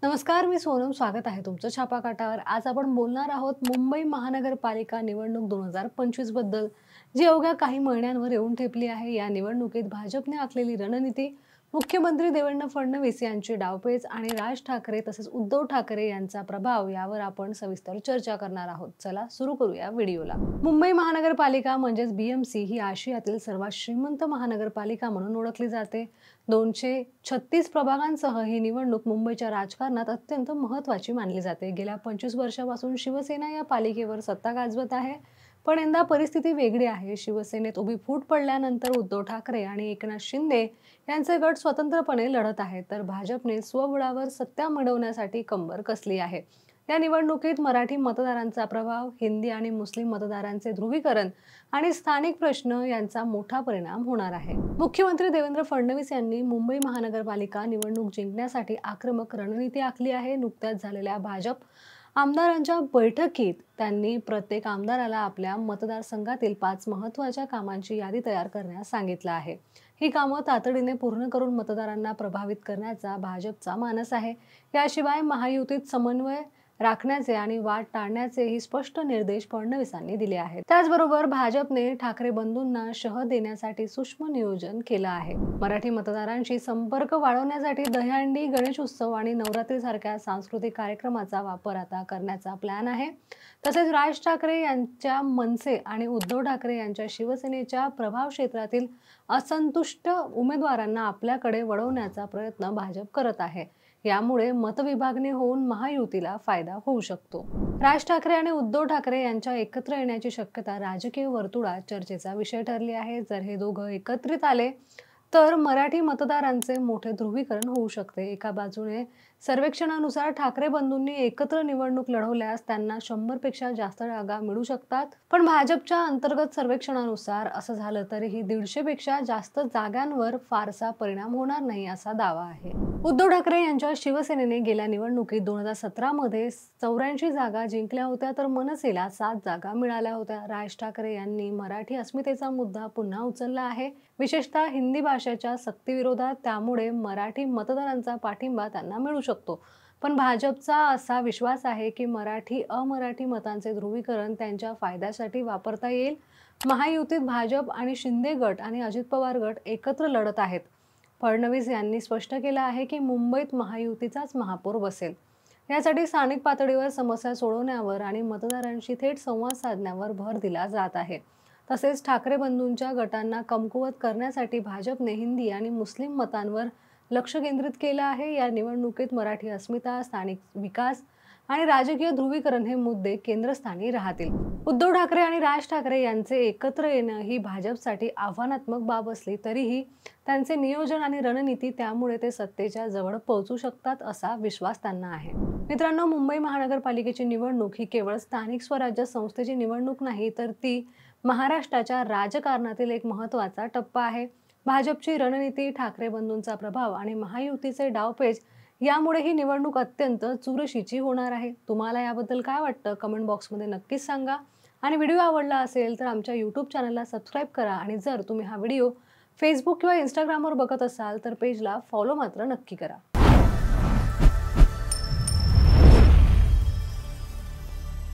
नमस्कार, मी सोनम. स्वागत आहे तुमचं छापा काटावर. आज आपण बोलणार आहोत मुंबई महानगरपालिका निवडणूक 2025 बद्दल, जी अवघ्या काही महिन्यांवर येऊन ठेपली आहे. या निवडणुकीत भाजपने आखलेली रणनीती, मुख्यमंत्री देवेंद्र फडणवीस यांची डावपेच आणि राज ठाकरे तसेच उद्धव ठाकरे यांचा प्रभाव यावर आपण सविस्तर चर्चा करणार आहोत. चला सुरू करूया व्हिडिओला. मुंबई महानगरपालिका म्हणजेच BMC ही आशियातील सर्वात श्रीमंत महानगरपालिका म्हणून ओळखली जाते. 236 प्रभागांसह ही निवडणूक मुंबईच्या राजकारणात अत्यंत महत्त्वाची मानली जाते. गेल्या 25 वर्षापासून शिवसेना या पालिकेवर सत्ता गाजवत आहे. पण यंदा परिस्थिती वेगळी आहे. शिवसेनेत उभी फूट पडल्यानंतर उद्धव ठाकरे आणि एकनाथ शिंदे यांचे गट स्वतंत्रपणे लढत आहेत, तर भाजपने स्वबळावर सत्ता मिळवण्यासाठी कंबर कसली आहे. या निवडणुकीत मराठी मतदारांचा प्रभाव, हिंदी आणि मुस्लिम मतदारांचे ध्रुवीकरण आणि स्थानिक प्रश्न यांचा मोठा परिणाम होणार आहे. मुख्यमंत्री देवेंद्र फडणवीस यांनी मुंबई महानगरपालिका निवडणूक जिंकण्यासाठी आक्रमक रणनीती आखली आहे. नुकत्याच झालेल्या भाजप आमदारांच्या बैठकीत त्यांनी प्रत्येक आमदाराला आपल्या मतदारसंघातील 5 महत्त्वाच्या कामांची यादी तयार करण्यास सांगितलं आहे. ही कामं तातडीने पूर्ण करून मतदारांना प्रभावित करण्याचा भाजपचा मानस आहे. याशिवाय महायुतीत समन्वय राखण्याचे आणि वाद टाळण्याचेही स्पष्ट निर्देश फडणवीसांनी दिले आहेत. त्याचबरोबर भाजपने ठाकरे बंधूंना शह देण्यासाठी सूक्ष्म नियोजन केलं आहे. मराठी मतदारांशी संपर्क वाढवण्यासाठी दहीहंडी, गणेश उत्सव आणि नवरात्रीसारख्या सांस्कृतिक कार्यक्रमाचा वापर आता करण्याचा प्लॅन आहे. तसेच राज ठाकरे यांच्या मनसे आणि उद्धव ठाकरे यांच्या शिवसेनेच्या प्रभाव क्षेत्रातील असंतुष्ट उमेदवारांना आपल्याकडे वळवण्याचा प्रयत्न भाजप करत आहे. यामुळे मतविभागणी होऊन महायुतीला फायदा होऊ शकतो. राज ठाकरे आणि उद्धव ठाकरे यांच्या एकत्र येण्याची शक्यता राजकीय वर्तुळात चर्चेचा विषय ठरली आहे. जर हे दोघं एकत्रित आले तर मराठी मतदारांचे मोठे ध्रुवीकरण होऊ शकते. एका बाजूने सर्वेक्षणानुसार ठाकरे बंधूंनी एकत्र निवडणूक लढवल्यास त्यांना 100 पेक्षा जास्त जागा मिळू शकतात. पण भाजपच्या अंतर्गत सर्वेक्षणानुसार असं झालं तरीही 150 पेक्षा जास्त जागांवर फारसा परिणाम होणार नाही असा दावा आहे. उद्धव ठाकरे यांच्या शिवसेनेने गेल्या निवडणुकीत 2017 मध्ये 84 जागा जिंकल्या होत्या, तर मनसेला 7 जागा मिळाल्या होत्या. राज ठाकरे यांनी मराठी अस्मितेचा मुद्दा पुन्हा उचलला आहे, विशेषतः हिंदी भाषेच्या सक्तीविरोधात. त्यामुळे मराठी मतदारांचा पाठिंबा त्यांना मिळू शकतो. पण भाजपचा असा विश्वास आहे की मराठी अमराठी मतांचे ध्रुवीकरण त्यांच्या फायद्यासाठी वापरता येईल. महायुतीत भाजप आणि शिंदे गट आणि अजित पवार गट एकत्र लढत आहेत. फडणवीस यांनी स्पष्ट केलं आहे की मुंबईत महायुतीचाच महापौर बसेल. यासाठी स्थानिक पातळीवर समस्या सोडवण्यावर आणि मतदारांशी थेट संवाद साधण्यावर भर दिला जात आहे. तसेच ठाकरे बंधूंच्या गटांना कमकुवत करण्यासाठी भाजपने हिंदी आणि मुस्लिम मतांवर लक्ष केंद्रित केलं आहे. या निवडणुकीत मराठी अस्मिता, स्थानिक विकास आणि राजकीय ध्रुवीकरण हे मुद्दे केंद्रस्थानी राहतील. उद्धव ठाकरे आणि राज ठाकरे यांचे एकत्र येणं ही भाजपसाठी आव्हानात्मक बाब असली तरीही त्यांचे नियोजन आणि रणनीती, त्यामुळे ते सत्तेच्या जवळ पोहोचू शकतात असा विश्वास त्यांना आहे. मित्रांनो, मुंबई महानगरपालिकेची निवडणूक ही केवळ स्थानिक स्वराज्य संस्थेची निवडणूक नाही, तर ती महाराष्ट्राच्या राजकारणातील एक महत्त्वाचा टप्पा आहे. भाजपची रणनीती, ठाकरे बंधूंचा प्रभाव आणि महायुतीचे डावपेच यामुळे ही निवडणूक अत्यंत चुरशीची होणार आहे. तुम्हाला याबद्दल काय वाटतं कमेंट बॉक्समध्ये नक्कीच सांगा. आणि व्हिडिओ आवडला असेल तर आमच्या YouTube चॅनलला सबस्क्राईब करा. आणि जर तुम्ही हा व्हिडिओ Facebook किंवा Instagramवर बघत असाल तर पेजला फॉलो मात्र नक्की करा.